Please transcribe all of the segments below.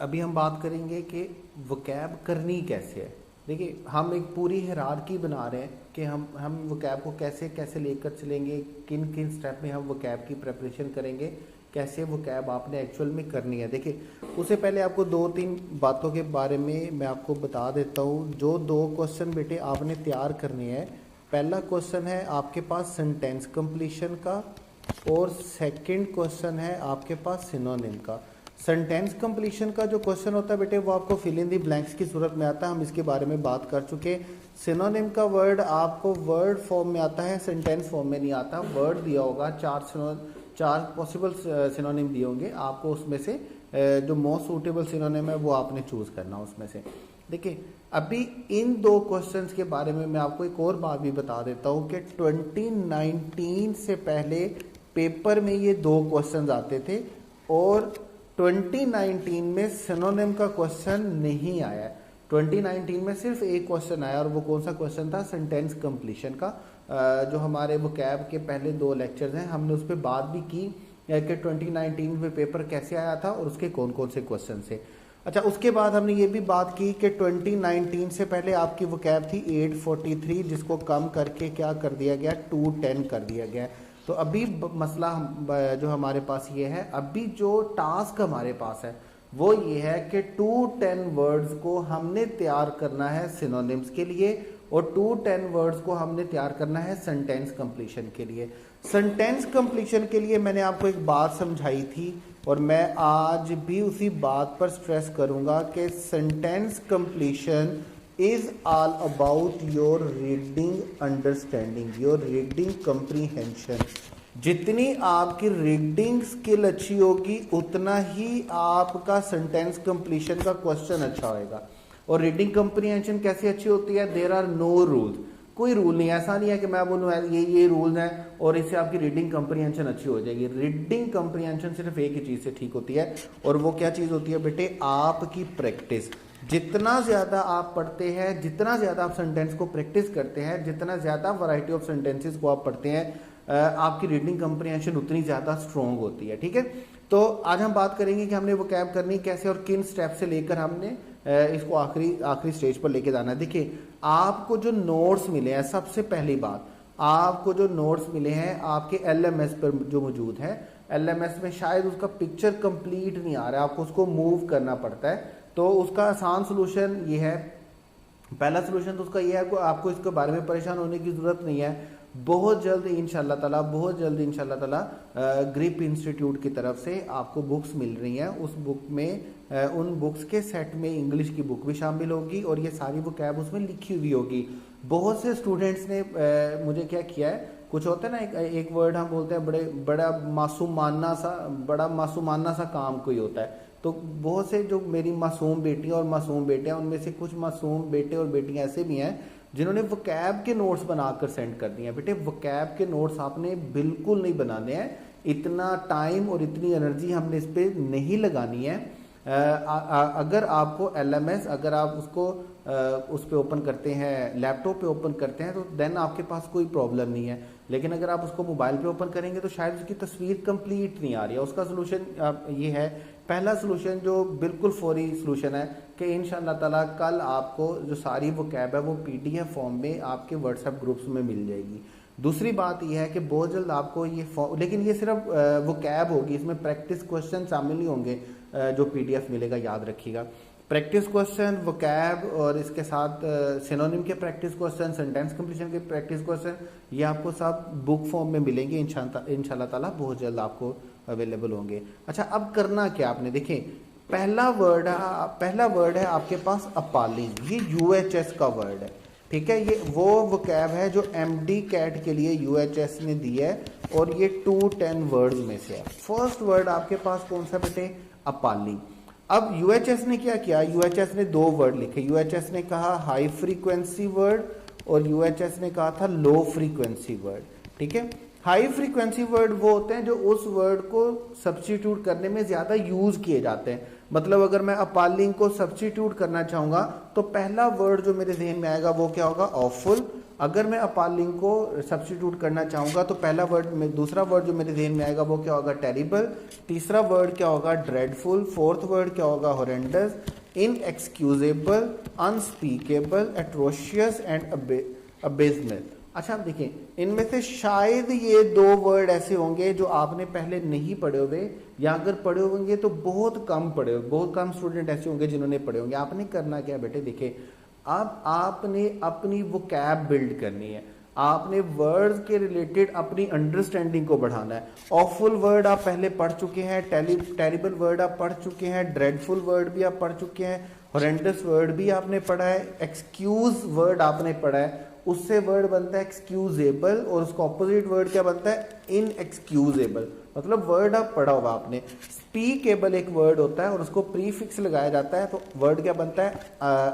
अभी हम बात करेंगे कि वोकैब करनी कैसे है। देखिए, हम एक पूरी हायरार्की बना रहे हैं कि हम वोकैब को कैसे कैसे लेकर चलेंगे, किन किन स्टेप में हम वोकैब की प्रेपरेशन करेंगे, कैसे वोकैब आपने एक्चुअल में करनी है। देखिए, उससे पहले आपको दो तीन बातों के बारे में मैं आपको बता देता हूँ। जो दो क्वेश्चन बेटे आपने तैयार करने हैं, पहला क्वेश्चन है आपके पास सेंटेंस कंप्लीशन का और सेकंड क्वेश्चन है आपके पास सिनोनिम का। सेंटेंस कंप्लीशन का जो क्वेश्चन होता है बेटे वो आपको फिल इन दी ब्लैंक्स की सूरत में आता है, हम इसके बारे में बात कर चुके। सिनोनिम का वर्ड आपको वर्ड फॉर्म में आता है, सेंटेंस फॉर्म में नहीं आता। वर्ड दिया होगा, चार पॉसिबल सिनोनिम दिए होंगे, आपको उसमें से जो मोस्ट सूटेबल सिनोनिम है वो आपने चूज करना उसमें से। देखिए, अभी इन दो क्वेश्चंस के बारे में मैं आपको एक और बात भी बता देता हूँ कि 2019 से पहले पेपर में ये दो क्वेश्चंस आते थे और 2019 में सिनोनिम का क्वेश्चन नहीं आया। 2019 में सिर्फ एक क्वेश्चन आया और वो कौन सा क्वेश्चन था? सेंटेंस कंप्लीशन का। जो हमारे वोकैब के पहले दो लेक्चर्स हैं, हमने उस पर बात भी की कि 2019 में पेपर कैसे आया था और उसके कौन कौन से क्वेश्चन थे। अच्छा, उसके बाद हमने ये भी बात की कि 2019 से पहले आपकी वोकैब थी 843, जिसको कम करके क्या कर दिया गया? 210 कर दिया गया। तो अभी मसला जो हमारे पास ये है, अभी जो टास्क हमारे पास है वो ये है कि 210 वर्ड्स को हमने तैयार करना है सिनोनिम्स के लिए और 210 वर्ड्स को हमने तैयार करना है सेंटेंस कंप्लीशन के लिए। सेंटेंस कंप्लीशन के लिए मैंने आपको एक बात समझाई थी और मैं आज भी उसी बात पर स्ट्रेस करूंगा कि sentence completion is all about your reading understanding, your reading comprehension। जितनी आपकी रीडिंग स्किल अच्छी होगी उतना ही आपका सेंटेंस कंप्लीशन का क्वेश्चन अच्छा होएगा। और रीडिंग कंप्रीहेंशन कैसे अच्छी होती है? देयर आर नो रूल्स, कोई रूल नहीं। ऐसा नहीं है कि मैं बोलूँ ये रूल है और इससे आपकी रीडिंग कंप्रीहेंशन अच्छी हो जाएगी। रीडिंग कंप्रीहेंशन सिर्फ एक ही चीज से ठीक होती है और वो क्या चीज होती है बेटे? आपकी प्रैक्टिस। जितना ज्यादा आप पढ़ते हैं, जितना ज्यादा आप सेंटेंस को प्रैक्टिस करते हैं, जितना ज्यादा वैरायटी ऑफ सेंटेंसेस को आप पढ़ते हैं, आपकी रीडिंग कंप्रीहेंशन उतनी ज्यादा स्ट्रॉन्ग होती है। ठीक है, तो आज हम बात करेंगे कि हमने वोकैब करनी कैसे और किन स्टेप से लेकर हमने इसको आखिरी स्टेज पर लेके जाना है। देखिए, आपको जो नोट्स मिले हैं, सबसे पहली बात, आपको जो नोट्स मिले हैं आपके LMS पर जो मौजूद है, LMS में शायद उसका पिक्चर कंप्लीट नहीं आ रहा है, आपको उसको मूव करना पड़ता है। तो उसका आसान सोल्यूशन ये है, पहला सोल्यूशन तो उसका ये है कि आपको इसके बारे में परेशान होने की जरूरत नहीं है। बहुत जल्द इंशाल्लाह ताला ग्रिप इंस्टीट्यूट की तरफ से आपको बुक्स मिल रही हैं। उस बुक में उन बुक्स के सेट में इंग्लिश की बुक भी शामिल होगी और ये सारी वोकैब उसमें लिखी हुई होगी। बहुत से स्टूडेंट्स ने मुझे क्या किया है, कुछ होता है ना, एक वर्ड हम बोलते हैं बड़ा मासूमाना सा काम कोई होता है। तो बहुत से जो मेरी मासूम बेटियां और मासूम बेटे हैं, उनमें से कुछ मासूम बेटे और बेटियां ऐसे भी हैं जिन्होंने वोकैब के नोट्स बनाकर सेंड कर दिए हैं। बेटे, वोकैब के नोट्स आपने बिल्कुल नहीं बनाने हैं, इतना टाइम और इतनी एनर्जी हमने इस पे नहीं लगानी है। अगर आपको LMS, अगर आप उसको उस पे ओपन करते हैं, लैपटॉप पे ओपन करते हैं, तो देन आपके पास कोई प्रॉब्लम नहीं है। लेकिन अगर आप उसको मोबाइल पे ओपन करेंगे तो शायद उसकी तस्वीर कंप्लीट नहीं आ रही है। उसका सोल्यूशन ये है, पहला सोल्यूशन जो बिल्कुल फौरी सोल्यूशन है कि इंशाल्लाह ताला कल आपको जो सारी वोकैब है वो PDF फॉर्म में आपके WhatsApp ग्रुप्स में मिल जाएगी। दूसरी बात यह है कि बहुत जल्द आपको ये लेकिन ये सिर्फ वोकैब होगी, इसमें प्रैक्टिस क्वेश्चन शामिल नहीं होंगे। जो PDF मिलेगा याद रखिएगा, प्रैक्टिस क्वेश्चन, वोकैब और इसके साथ सिनोनिम के प्रैक्टिस क्वेश्चन, सेंटेंस कंप्लीशन के प्रैक्टिस क्वेश्चन, ये आपको सब बुक फॉर्म में मिलेंगे इंशाल्लाह ताला, बहुत जल्द आपको अवेलेबल होंगे। अच्छा, अब करना क्या आपने? देखिए, पहला वर्ड है आपके पास अपालिंग। ये UHS का वर्ड है। ठीक है, ये वो वोकैब है जो MD कैट के लिए UHS ने दी है और ये 210 वर्ड्स में से है। फर्स्ट वर्ड आपके पास कौन सा बेटे? अपालिंग। अब UHS ने क्या किया? UHS ने दो वर्ड लिखे। UHS ने कहा हाई फ्रीक्वेंसी वर्ड और UHS ने कहा था लो फ्रीक्वेंसी वर्ड। ठीक है, हाई फ्रीक्वेंसी वर्ड वो होते हैं जो उस वर्ड को सब्स्टिट्यूट करने में ज्यादा यूज किए जाते हैं। मतलब अगर मैं अपालिंग को सब्स्टिट्यूट करना चाहूंगा तो पहला वर्ड जो मेरे जहन में आएगा वो क्या होगा, ऑफुल। अगर मैं अपालिंग को सब्स्टिट्यूट करना चाहूंगा तो पहला वर्ड में, दूसरा वर्ड जो मेरे जहन में आएगा वो क्या होगा, टेरिबल। तीसरा वर्ड क्या होगा, ड्रेडफुल। फोर्थ वर्ड क्या होगा, horrendous. Inexcusable, unspeakable, atrocious and abasement. अच्छा आप देखिए, इनमें से शायद ये 2 वर्ड ऐसे होंगे जो आपने पहले नहीं पढ़े हुए, या अगर पढ़े होंगे तो बहुत कम पढ़े हुए, बहुत कम स्टूडेंट ऐसे होंगे जिन्होंने पढ़े होंगे। आपने करना क्या बेटे, देखिए अब आपने अपनी वोकैब बिल्ड करनी है, आपने वर्ड्स के रिलेटेड अपनी अंडरस्टैंडिंग को बढ़ाना है। ऑफुल वर्ड आप पहले पढ़ चुके हैं, टेरिबल वर्ड आप पढ़ चुके हैं, ड्रेडफुल वर्ड भी आप पढ़ चुके हैं, हॉरेंडस वर्ड भी आपने पढ़ा है, एक्सक्यूज वर्ड आपने पढ़ा है, उससे वर्ड बनता है एक्सक्यूजेबल, और उसका ऑपोजिट वर्ड क्या बनता है, इनएक्सक्यूजेबल। मतलब वर्ड आप पढ़ा होगा आपने। स्पीकेबल एक वर्ड होता है और उसको प्रीफिक्स लगाया जाता है तो वर्ड क्या बनता है,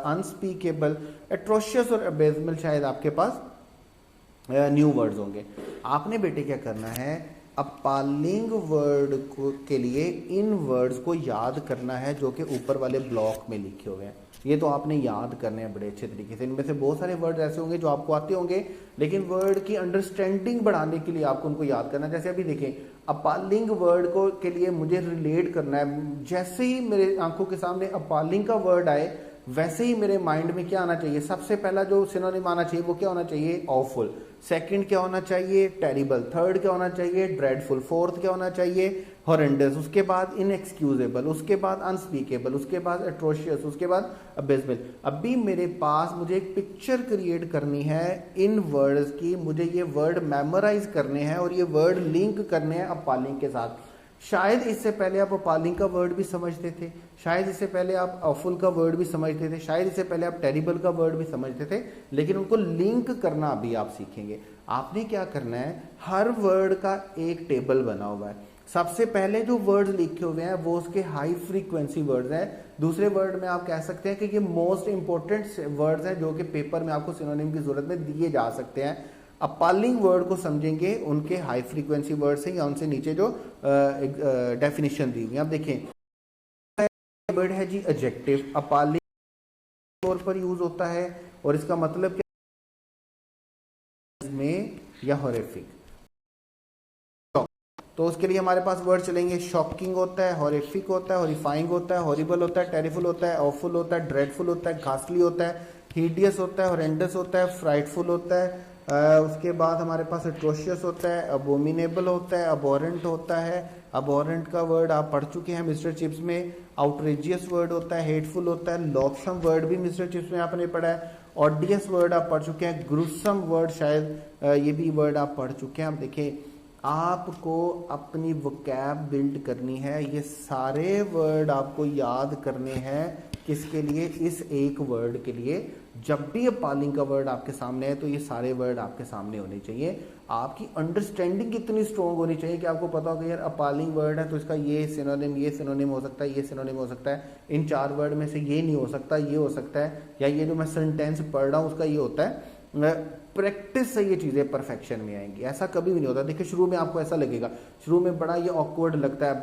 अनस्पीकेबल। एट्रोशियस और अबेसमेंट शायद आपके पास न्यू वर्ड्स होंगे। आपने बेटे क्या करना है, अपालिंग वर्ड को के लिए इन वर्ड्स को याद करना है जो कि ऊपर वाले ब्लॉक में लिखे हुए हैं। ये तो आपने याद करने हैं बड़े अच्छे तरीके से। इनमें से बहुत सारे वर्ड ऐसे होंगे जो आपको आते होंगे, लेकिन वर्ड की अंडरस्टैंडिंग बढ़ाने के लिए आपको उनको याद करना है। जैसे अभी देखें, अपालिंग वर्ड को के लिए मुझे रिलेट करना है, जैसे ही मेरे आंखों के सामने अपालिंग का वर्ड आए वैसे ही मेरे माइंड में क्या आना चाहिए, सबसे पहला जो सिनोनिम आना चाहिए वो क्या होना चाहिए, ऑफुल। सेकंड क्या होना चाहिए, टेरिबल। थर्ड क्या होना चाहिए, ड्रेडफुल। फोर्थ क्या होना चाहिए, हॉरेंडस। उसके बाद इनएक्सक्यूजेबल, उसके बाद अनस्पीकेबल, उसके बाद एट्रोशियस, उसके बाद अबेसमेंट। अभी मेरे पास मुझे एक पिक्चर क्रिएट करनी है इन वर्ड्स की, मुझे ये वर्ड मेमोराइज करने हैं और ये वर्ड लिंक करने हैं अपालिंग के साथ। शायद इससे पहले आप अपालिंग का वर्ड भी समझते थे, शायद इससे पहले आप ऑफुल का वर्ड भी समझते थे, शायद इससे पहले आप टेरिबल का वर्ड भी समझते थे, लेकिन उनको लिंक करना अभी आप सीखेंगे। आपने क्या करना है, हर वर्ड का एक टेबल बना हुआ है। सबसे पहले जो वर्ड्स लिखे हुए हैं वो उसके हाई फ्रीक्वेंसी वर्ड्स हैं। दूसरे वर्ड में आप कह सकते हैं कि ये मोस्ट इंपॉर्टेंट वर्ड्स हैं जो कि पेपर में आपको सिनोनिम की जरूरत में दिए जा सकते हैं। अपालिंग वर्ड को समझेंगे उनके हाई फ्रीक्वेंसी वर्ड से या उनसे नीचे जो डेफिनेशन दी हुई है। आप देखें, वर्ड है जी एडजेक्टिव, अपालिंग तौर पर यूज होता है और इसका मतलब क्या में या हॉरिफिक। तो उसके लिए हमारे पास वर्ड चलेंगे, शॉकिंग होता है, हॉरिफिक होता है, हॉरिफाइंग होता है, हॉरिबल होता है, टेरिफुल होता है, ऑफुल होता है, ड्रेडफुल होता है, घासली होता है, हीडियस होता है, हॉरेंडस होता है, फ्राइटफुल होता है। उसके बाद हमारे पास एट्रोशियस होता है, अबोमिनेबल होता है, अबोरेंट होता है। अबोरेंट का वर्ड आप पढ़ चुके हैं मिस्टर चिप्स में। आउटरेजियस वर्ड होता है, हेटफुल होता है, लॉथसम वर्ड भी मिस्टर चिप्स में आपने पढ़ा है। ऑडियस वर्ड आप पढ़ चुके हैं, ग्रुसम वर्ड शायद ये भी वर्ड आप पढ़ चुके हैं। आप देखिए, आपको अपनी वोकैब बिल्ड करनी है, ये सारे वर्ड आपको याद करने हैं। किसके लिए, इस एक वर्ड के लिए। जब भी अपालिंग का वर्ड आपके सामने है तो ये सारे वर्ड आपके सामने होने चाहिए। आपकी अंडरस्टैंडिंग इतनी स्ट्रॉन्ग होनी चाहिए कि आपको पता हो कि यार अपालिंग वर्ड है तो इसका ये सिनोनिम हो सकता है, ये सिनोनिम हो सकता है, इन 4 वर्ड में से ये नहीं हो सकता, ये हो सकता है, या ये जो मैं सेंटेंस पढ़ रहा हूँ उसका ये होता है। प्रैक्टिस से ये चीज़ें परफेक्शन में आएंगी। ऐसा कभी भी नहीं होता। देखिए, शुरू में आपको ऐसा लगेगा, शुरू में बड़ा ये ऑकवर्ड लगता है,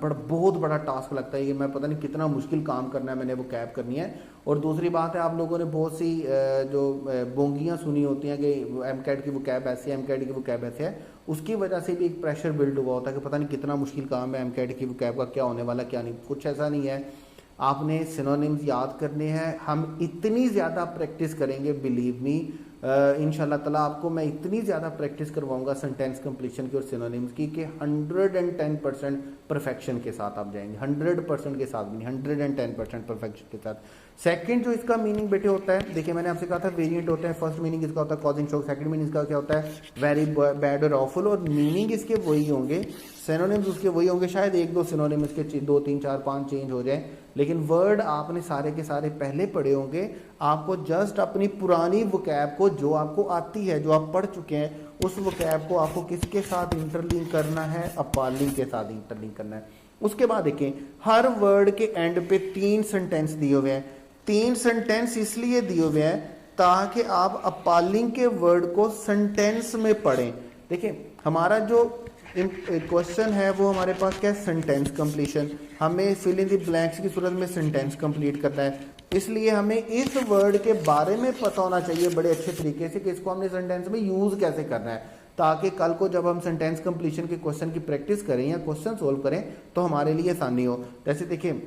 बहुत बड़ा टास्क लगता है, ये मैं पता नहीं कितना मुश्किल काम करना है, मैंने वो कैब करनी है। और दूसरी बात है, आप लोगों ने बहुत सी जो बोंगियाँ सुनी होती हैं कि एमकैट की वो कैब ऐसी है, एमकैट की वो कैब ऐसे है, उसकी वजह से भी एक प्रेशर बिल्ड हुआ होता है कि पता नहीं कितना मुश्किल काम है, एमकैट की वो कैब का क्या होने वाला क्या नहीं। कुछ ऐसा नहीं है। आपने सिनोनिम्स याद करने हैं। हम इतनी ज़्यादा प्रैक्टिस करेंगे, बिलीव मी, इंशाल्लाह ताला आपको मैं इतनी ज़्यादा प्रैक्टिस करवाऊंगा सेंटेंस कंप्लीशन की और सिनोनिम्स की कि 110% परफेक्शन के साथ आप जाएंगे। 100% के साथ नहीं, 110% परफेक्शन के साथ। सेकंड जो इसका मीनिंग बेटे होता है, देखिए मैंने आपसे कहा था वेरिएंट होता है। फर्स्ट मीनिंग इसका होता है कॉजिंग शॉक, सेकंड मीनिंग इसका क्या होता है वेरी बैड और ऑफुल, और मीनिंग इसके वही होंगे, सिनोनिम्स उसके वही होंगे। शायद 1-2 सिनोनिम इसके 2, 3, 4, 5 चेंज हो जाए, लेकिन वर्ड आपने सारे के सारे पहले पढ़े होंगे। आपको जस्ट अपनी पुरानी वोकैब को, जो आपको आती है, जो आप पढ़ चुके हैं, उस वोकैब को आपको किसके साथ इंटरलिंक करना है, अपालिंग के साथ इंटरलिंक करना है। उसके बाद देखें, हर वर्ड के एंड पे 3 सेंटेंस दिए हुए हैं। 3 सेंटेंस इसलिए दिए हुए हैं ताकि आप अपालिंग के वर्ड को सेंटेंस में पढ़ें। देखिए, हमारा जो क्वेश्चन है वो हमारे पास क्या है, सेंटेंस कंप्लीशन। हमें फिल इन द ब्लैंक्स की सूरत में सेंटेंस कंप्लीट करना है, इसलिए हमें इस वर्ड के बारे में पता होना चाहिए बड़े अच्छे तरीके से कि इसको हमने सेंटेंस में यूज कैसे करना है, ताकि कल को जब हम सेंटेंस कंप्लीशन के क्वेश्चन की प्रैक्टिस करें या क्वेश्चन सोल्व करें तो हमारे लिए आसानी हो। जैसे देखिए,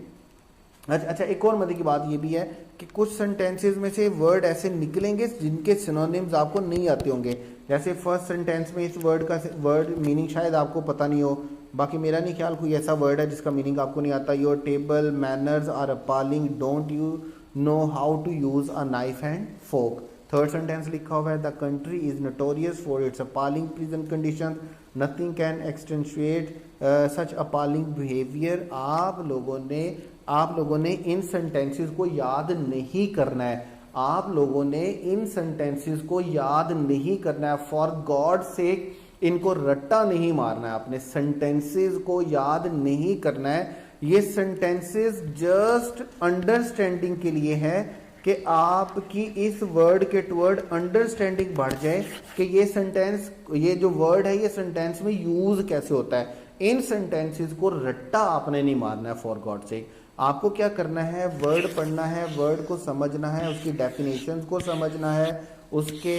अच्छा एक और मजे की बात ये भी है कि कुछ सेंटेंसेस में से वर्ड ऐसे निकलेंगे जिनके सिनोनिम्स आपको नहीं आते होंगे। जैसे फर्स्ट सेंटेंस में इस वर्ड का वर्ड मीनिंग शायद आपको पता नहीं हो, बाकी मेरा नहीं ख्याल कोई ऐसा वर्ड है जिसका मीनिंग आपको नहीं आता। Your table manners are appalling, don't you know how to use a knife and fork. Third sentence लिखा हुआ है, the country is notorious for its appalling prison conditions, nothing can extenuate such appalling behaviour. आप लोगों ने इन sentences को याद नहीं करना है, आप लोगों ने इन सेंटेंसेस को याद नहीं करना है। फॉर गॉड सेक इनको रट्टा नहीं मारना है, अपने सेंटेंसेस को याद नहीं करना है। ये सेंटेंसेस जस्ट अंडरस्टैंडिंग के लिए है कि आपकी इस वर्ड के टुवर्ड अंडरस्टैंडिंग बढ़ जाए कि ये सेंटेंस, ये जो वर्ड है ये सेंटेंस में यूज कैसे होता है। इन सेंटेंसेस को रट्टा आपने नहीं मारना है। फॉर गॉड सेक आपको क्या करना है, वर्ड पढ़ना है, वर्ड को समझना है, उसकी डेफिनेशंस को समझना है, उसके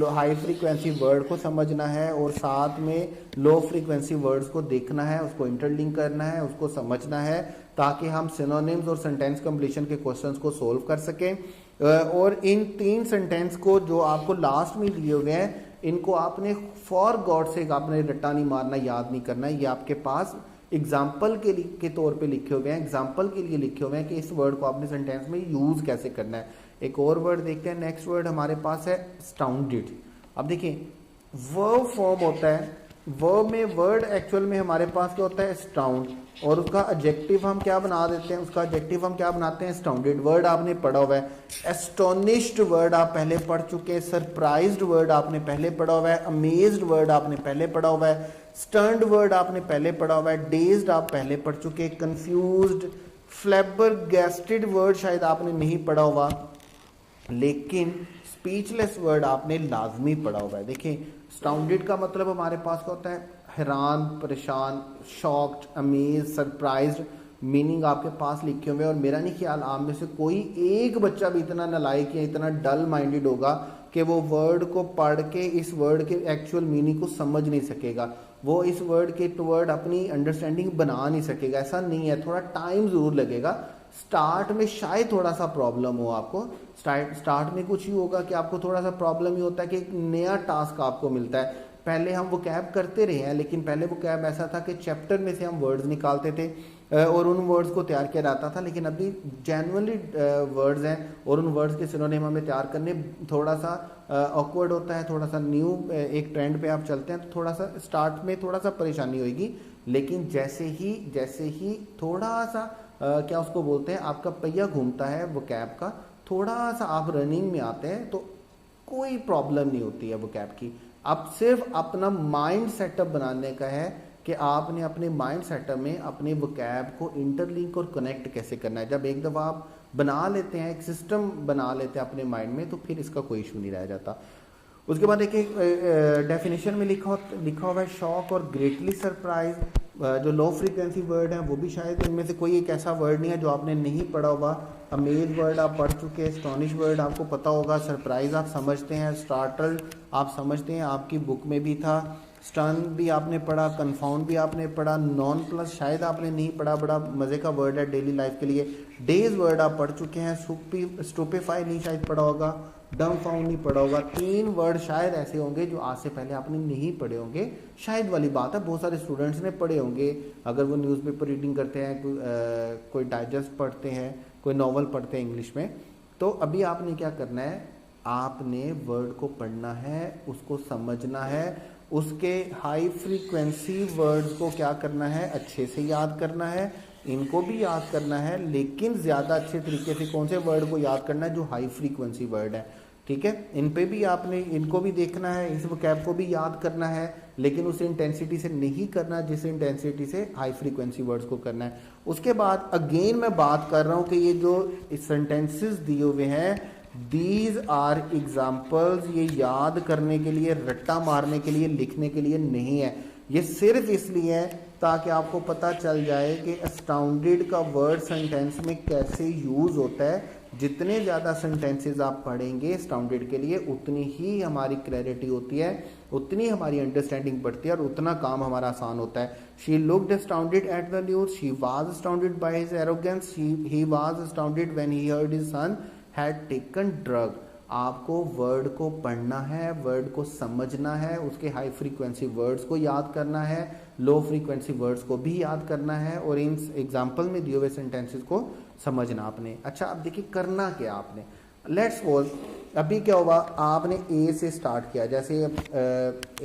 हाई फ्रीक्वेंसी वर्ड को समझना है और साथ में लो फ्रीक्वेंसी वर्ड्स को देखना है, उसको इंटरलिंक करना है, उसको समझना है, ताकि हम सिनोनिम्स और सेंटेंस कंप्लीशन के क्वेश्चंस को सोल्व कर सकें। और इन 3 सेंटेंस को जो आपको लास्ट में दिए हुए हैं, इनको आपने फॉर गॉड से आपने रट्टा नहीं मारना, याद नहीं करना है। ये आपके पास एग्जाम्पल के तौर पे लिखे हुए हैं, एग्जाम्पल के लिए लिखे हुए हैं कि इस वर्ड को आपने सेंटेंस में यूज कैसे करना है। एक और वर्ड देखते हैं, नेक्स्ट वर्ड हमारे पास है स्टाउंडेड। अब देखिए वर्ब फॉर्म होता है, वर्ब में वर्ड एक्चुअल में हमारे पास क्या होता है, स्टाउंड, और उसका एडजेक्टिव हम क्या बना देते हैं, उसका एडजेक्टिव हम क्या बनाते हैं, स्टाउंडेड। वर्ड आपने पढ़ा हुआ है, एस्टोनिश्ड वर्ड आप पहले पढ़ चुके हैं, सरप्राइज्ड वर्ड आपने पहले पढ़ा हुआ है, अमेज्ड वर्ड आपने पहले पढ़ा हुआ है, स्टर्न्ड वर्ड आपने पहले पढ़ा हुआ है, डेज्ड आप पहले पढ़ चुके हैं, कंफ्यूज्ड, फ्लैबरगैस्टेड वर्ड शायद आपने नहीं पढ़ा हुआ, लेकिन स्पीचलेस वर्ड आपने लाजमी पढ़ा हुआ है। देखिए स्टाउंडेड का मतलब हमारे पास क्या होता है, हैरान, परेशान, शॉक्ड, अमेज, सरप्राइज्ड। मीनिंग आपके पास लिखे हुए हैं, और मेरा नहीं ख्याल आप में से कोई एक बच्चा भी इतना नालायक या इतना डल माइंडेड होगा कि वो वर्ड को पढ़ के इस वर्ड के एक्चुअल मीनिंग को समझ नहीं सकेगा, वो इस वर्ड के टुवर्ड अपनी अंडरस्टैंडिंग बना नहीं सकेगा। ऐसा नहीं है, थोड़ा टाइम जरूर लगेगा। स्टार्ट में शायद थोड़ा सा प्रॉब्लम हो आपको, स्टार्ट में कुछ ही होगा कि आपको थोड़ा सा प्रॉब्लम ही होता है कि एक नया टास्क आपको मिलता है। पहले हम वो कैब करते रहे हैं, लेकिन पहले वो कैब ऐसा था कि चैप्टर में से हम वर्ड्स निकालते थे और उन वर्ड्स को तैयार किया जाता था, लेकिन अभी जेन्युइनली वर्ड्स हैं और उन वर्ड्स के सिनोनिम हमें तैयार करने थोड़ा सा ऑकवर्ड होता है, थोड़ा सा न्यू एक ट्रेंड पे आप चलते हैं तो थोड़ा सा स्टार्ट में थोड़ा सा परेशानी होगी, लेकिन जैसे ही थोड़ा सा क्या उसको बोलते हैं, आपका पहिया घूमता है वो कैब का, थोड़ा सा आप रनिंग में आते हैं तो कोई प्रॉब्लम नहीं होती है वो कैब की। अब सिर्फ अपना माइंड सेटअप बनाने का है कि आपने अपने माइंड सेटअप में अपने वोकैब को इंटरलिंक और कनेक्ट कैसे करना है। जब एक दफ़ा आप बना लेते हैं, एक सिस्टम बना लेते हैं अपने माइंड में, तो फिर इसका कोई इशू नहीं रह जाता। उसके बाद एक डेफिनेशन में लिखा हुआ है शॉक और ग्रेटली सरप्राइज। जो लो फ्रीक्वेंसी वर्ड हैं वो भी शायद इनमें से कोई एक ऐसा वर्ड नहीं है जो आपने नहीं पढ़ा होगा। अमेज वर्ड आप पढ़ चुके हैं, स्टॉनिश वर्ड आपको पता होगा, सरप्राइज आप समझते हैं, स्टार्टल्ड आप समझते हैं, आपकी बुक में भी था, स्टन भी आपने पढ़ा, कन्फाउंड भी आपने पढ़ा, नॉन प्लस शायद आपने नहीं पढ़ा, बड़ा मज़े का वर्ड है डेली लाइफ के लिए। डेज वर्ड आप पढ़ चुके हैं, स्टूपेफाई नहीं शायद पढ़ा होगा, डम्फाउंड नहीं पढ़ा होगा। 3 वर्ड शायद ऐसे होंगे जो आज से पहले आपने नहीं पढ़े होंगे, शायद वाली बात है, बहुत सारे स्टूडेंट्स ने पढ़े होंगे अगर वो न्यूज़पेपर रीडिंग करते हैं, कोई डाइजेस्ट पढ़ते हैं, कोई नॉवल पढ़ते हैं इंग्लिश में। तो अभी आपने क्या करना है, आपने वर्ड को पढ़ना है, उसको समझना है, उसके हाई फ्रीक्वेंसी वर्ड्स को क्या करना है, अच्छे से याद करना है, इनको भी याद करना है, लेकिन ज़्यादा अच्छे तरीके से कौन से वर्ड को याद करना है, जो हाई फ्रीक्वेंसी वर्ड है, ठीक है। इन पे भी आपने इनको भी देखना है, इस वोकैब को भी याद करना है, लेकिन उस इंटेंसिटी से नहीं करना जिस इंटेंसिटी से हाई फ्रीक्वेंसी वर्ड्स को करना है। उसके बाद अगेन मैं बात कर रहा हूँ कि ये जो सेंटेंसेस दिए हुए हैं, दीज आर एग्जाम्पल्स, ये याद करने के लिए, रट्टा मारने के लिए, लिखने के लिए नहीं है। ये सिर्फ इसलिए है ताकि आपको पता चल जाए कि अस्टाउंडेड का वर्ड सेंटेंस में कैसे यूज़ होता है। जितने ज़्यादा सेंटेंसेस आप पढ़ेंगे अस्टाउंडेड के लिए उतनी ही हमारी क्लैरिटी होती है, उतनी हमारी अंडरस्टैंडिंग बढ़ती है और उतना काम हमारा आसान होता है। She looked अस्टाउंडेड at the news, she was अस्टाउंडेड by his arrogance, he was अस्टाउंडेड when he heard his son had taken drug. आपको वर्ड को पढ़ना है, वर्ड को समझना है, उसके हाई फ्रीक्वेंसी वर्ड्स को याद करना है, लो फ्रीक्वेंसी वर्ड्स को भी याद करना है और इन एग्जाम्पल में दिए हुए सेंटेंसेस को समझना आपने। अच्छा अब देखिए करना क्या आपने। लेट्स सपोज अभी क्या हुआ, आपने ए से स्टार्ट किया, जैसे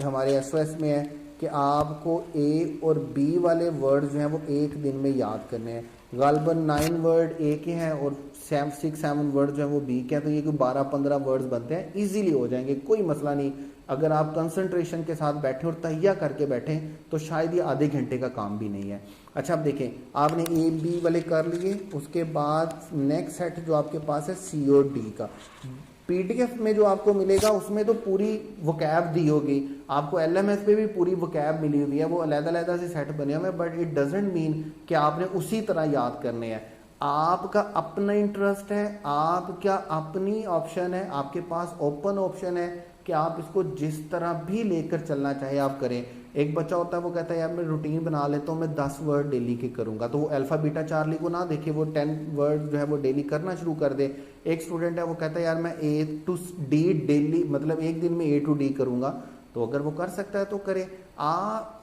हमारे एसओएस में है कि आपको ए और बी वाले वर्ड जो हैं वो एक दिन में याद करने हैं। गालबन 9 वर्ड ए के हैं और 6-7 वर्ड जो है वो बी के हैं, तो ये कोई 12-15 वर्ड्स बनते हैं, इजीली हो जाएंगे, कोई मसला नहीं। अगर आप कंसंट्रेशन के साथ बैठे और तहिया करके बैठे तो शायद ये आधे घंटे का काम भी नहीं है। अच्छा अब देखें, आपने ए बी वाले कर लिए, उसके बाद नेक्स्ट सेट जो आपके पास है सी और डी का। पीडीएफ में जो आपको मिलेगा उसमें तो पूरी वोकैब दी होगी, आपको एलएमएस पे भी पूरी वोकैब मिली हुई है, वो अलग-अलग से सेट बने हुए हैं, बट इट डजंट मीन कि आपने उसी तरह याद करने हैं। आपका अपना इंटरेस्ट है, आपका अपनी ऑप्शन है, आपके पास ओपन ऑप्शन है कि आप इसको जिस तरह भी लेकर चलना चाहे आप करें। एक बच्चा होता है वो कहता है यार मैं रूटीन बना लेता हूँ, मैं 10 वर्ड डेली के करूंगा, तो वो अल्फा बीटा चार्ली को ना देखे, वो 10 वर्ड जो है वो डेली करना शुरू कर दे। एक स्टूडेंट है वो कहता है यार मैं ए टू डी डेली, मतलब एक दिन में ए टू डी करूंगा, तो अगर वो कर सकता है तो करे।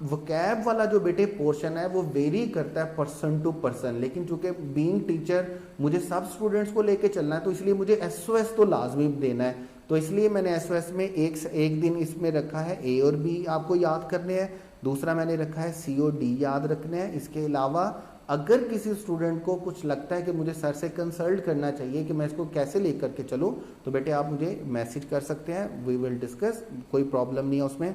वोकैब वाला जो बेटे पोर्शन है वो वेरी करता है पर्सन टू पर्सन, लेकिन चूंकि बीइंग टीचर मुझे सब स्टूडेंट्स को लेके चलना है तो इसलिए मुझे एसओएस तो लाजमी देना है, तो इसलिए मैंने एसओएस में एक दिन इसमें रखा है ए और बी आपको याद करने हैं, दूसरा मैंने रखा है सी और डी याद रखने हैं। इसके अलावा अगर किसी स्टूडेंट को कुछ लगता है कि मुझे सर से कंसल्ट करना चाहिए कि मैं इसको कैसे लेकर के चलूँ, तो बेटे आप मुझे मैसेज कर सकते हैं, वी विल डिस्कस, कोई प्रॉब्लम नहीं है उसमें।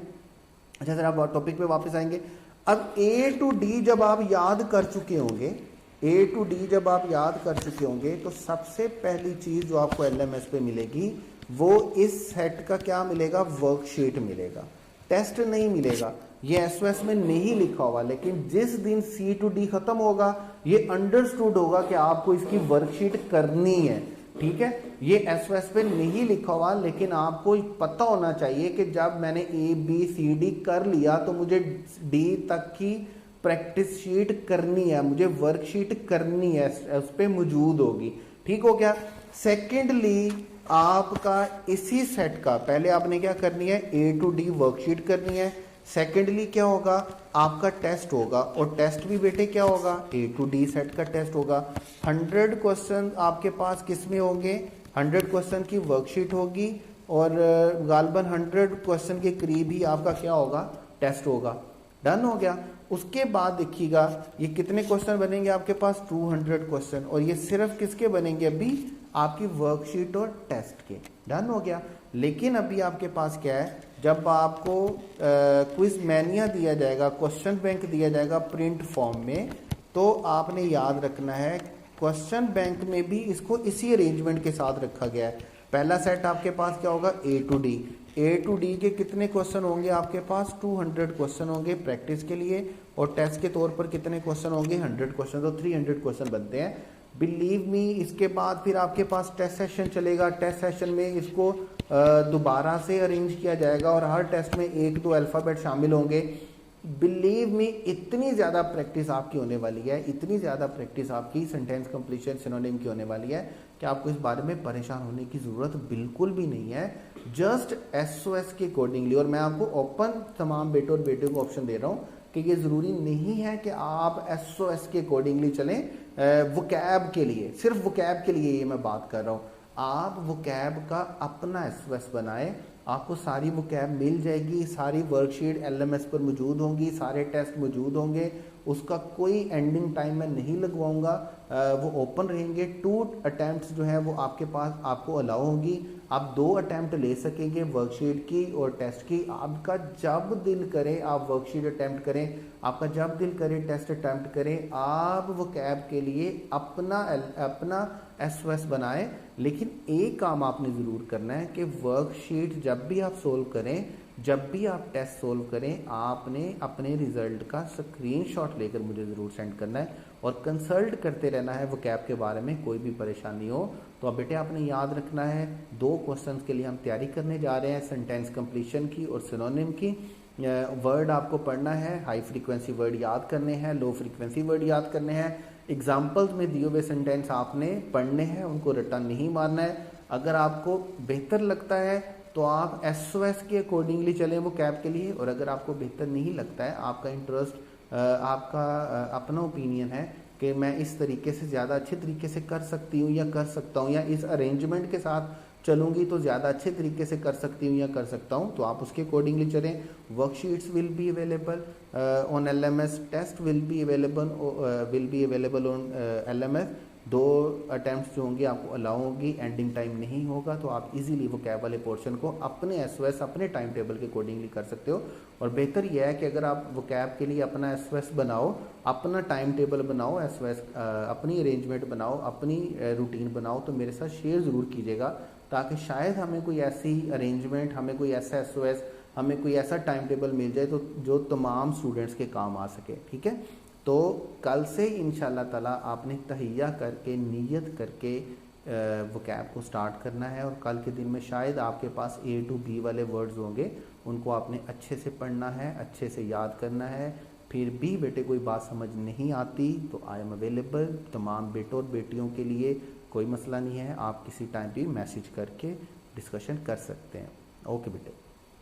अच्छा सर आप टॉपिक पे वापस आएंगे। अब ए टू डी जब आप याद कर चुके होंगे, ए टू डी जब आप याद कर चुके होंगे तो सबसे पहली चीज जो आपको एलएमएस पे मिलेगी वो इस सेट का क्या मिलेगा, वर्कशीट मिलेगा, टेस्ट नहीं मिलेगा। ये एसओएस में नहीं लिखा हुआ, लेकिन जिस दिन सी टू डी खत्म होगा ये अंडरस्टूड होगा कि आपको इसकी वर्कशीट करनी है, ठीक है। ये एसओएस पे नहीं लिखा हुआ, लेकिन आपको पता होना चाहिए कि जब मैंने ए बी सी डी कर लिया तो मुझे डी तक की प्रैक्टिस शीट करनी है, मुझे वर्कशीट करनी है, उस पर मौजूद होगी, ठीक हो गया। सेकेंडली आपका इसी सेट का पहले आपने क्या करनी है, ए टू डी वर्कशीट करनी है। सेकेंडली क्या होगा, आपका टेस्ट होगा, और टेस्ट भी बेटे क्या होगा, ए टू डी सेट का टेस्ट होगा। 100 क्वेश्चन आपके पास किस में होंगे, 100 क्वेश्चन की वर्कशीट होगी और गालबन 100 क्वेश्चन के करीब ही आपका क्या होगा, टेस्ट होगा। डन हो गया। उसके बाद देखिएगा ये कितने क्वेश्चन बनेंगे आपके पास, 200 क्वेश्चन, और ये सिर्फ किसके बनेंगे, अभी आपकी वर्कशीट और टेस्ट के। डन हो गया। लेकिन अभी आपके पास क्या है, जब आपको क्विज मैनिया दिया जाएगा, क्वेश्चन बैंक दिया जाएगा प्रिंट फॉर्म में, तो आपने याद रखना है क्वेश्चन बैंक में भी इसको इसी अरेंजमेंट के साथ रखा गया है। पहला सेट आपके पास क्या होगा, A to D. A to D के कितने क्वेश्चन होंगे आपके पास, 200 क्वेश्चन होंगे प्रैक्टिस के लिए, और टेस्ट के तौर पर कितने क्वेश्चन होंगे, 100 क्वेश्चन, तो 300 क्वेश्चन बनते हैं। बिलीव मी, इसके बाद फिर आपके पास टेस्ट सेशन चलेगा। टेस्ट सेशन में इसको दोबारा से अरेंज किया जाएगा और हर टेस्ट में 1-2 अल्फ़ाबेट शामिल होंगे। बिलीव मी, इतनी ज़्यादा प्रैक्टिस आपकी होने वाली है, इतनी ज़्यादा प्रैक्टिस आपकी सेंटेंस कंप्लीशन सिनोनिम की होने वाली है कि आपको इस बारे में परेशान होने की ज़रूरत बिल्कुल भी नहीं है। जस्ट एसओएस के अकॉर्डिंगली, और मैं आपको ओपन तमाम बेटों और बेटियों को ऑप्शन दे रहा हूँ कि ये ज़रूरी नहीं है कि आप एसओएस के अकॉर्डिंगली चलें। वोकैब के लिए, सिर्फ वोकैब के लिए ये मैं बात कर रहा हूँ। आप वोकैब का अपना एसओएस बनाएं, आपको सारी वोकैब मिल जाएगी, सारी वर्कशीट एलएमएस पर मौजूद होंगी, सारे टेस्ट मौजूद होंगे, उसका कोई एंडिंग टाइम मैं नहीं लगवाऊंगा, वो ओपन रहेंगे। 2 अटैम्प्ट्स जो है वो आपके पास आपको अलाउ होंगी, आप 2 अटैम्प्ट ले सकेंगे वर्कशीट की और टेस्ट की। आपका जब दिल करे आप वर्कशीट अटैम्प्ट करें, आपका जब दिल करे टेस्ट अटैम्प्ट करें। आप वोकैब के लिए अपना एसओएस बनाएं, लेकिन एक काम आपने ज़रूर करना है कि वर्कशीट जब भी आप सोल्व करें जब भी आप टेस्ट सोल्व करें आपने अपने रिजल्ट का स्क्रीनशॉट लेकर मुझे ज़रूर सेंड करना है और कंसल्ट करते रहना है वोकैब के बारे में। कोई भी परेशानी हो तो अब बेटे आपने याद रखना है, 2 क्वेश्चंस के लिए हम तैयारी करने जा रहे हैं, सेंटेंस कंप्लीशन की और सिनोनिम की। वर्ड आपको पढ़ना है, हाई फ्रीक्वेंसी वर्ड याद करने हैं, लो फ्रीक्वेंसी वर्ड याद करने हैं। एग्जाम्पल्स में दिए हुए सेंटेंस आपने पढ़ने हैं, उनको रट्टा नहीं मारना है। अगर आपको बेहतर लगता है तो आप SOS के अकॉर्डिंगली चलें वो कैब के लिए, और अगर आपको बेहतर नहीं लगता है, आपका इंटरेस्ट आपका अपना ओपिनियन है कि मैं इस तरीके से ज़्यादा अच्छे तरीके से कर सकती हूँ या कर सकता हूँ, या इस अरेंजमेंट के साथ चलूँगी तो ज़्यादा अच्छे तरीके से कर सकती हूँ या कर सकता हूँ, तो आप उसके अकॉर्डिंगली चलें। Worksheets will be available on LMS, test will be available on LMS। 2 attempt जो होंगे आपको अलाउ होगी, एंडिंग टाइम नहीं होगा, तो आप इजीली वो कैब वाले पोर्शन को अपने SOS अपने टाइम टेबल के अकॉर्डिंगली कर सकते हो। और बेहतर यह है कि अगर आप वो कैब के लिए अपना SOS बनाओ, अपना टाइम टेबल बनाओ, SOS अपनी अरेंजमेंट बनाओ, अपनी रूटीन बनाओ, तो मेरे साथ शेयर ज़रूर कीजिएगा, ताकि शायद हमें कोई ऐसी अरेंजमेंट, हमें कोई ऐसा SOS, हमें कोई ऐसा टाइम टेबल मिल जाए तो जो तमाम स्टूडेंट्स के काम आ सके। ठीक है, तो कल से इंशाल्लाह ताला आपने तहैया करके नीयत करके वोकैब को स्टार्ट करना है, और कल के दिन में शायद आपके पास A to B वाले वर्ड्स होंगे, उनको आपने अच्छे से पढ़ना है, अच्छे से याद करना है। फिर भी बेटे कोई बात समझ नहीं आती तो आई एम अवेलेबल तमाम बेटों और बेटियों के लिए, कोई मसला नहीं है, आप किसी टाइम भी मैसेज करके डिस्कशन कर सकते हैं। ओके बेटे।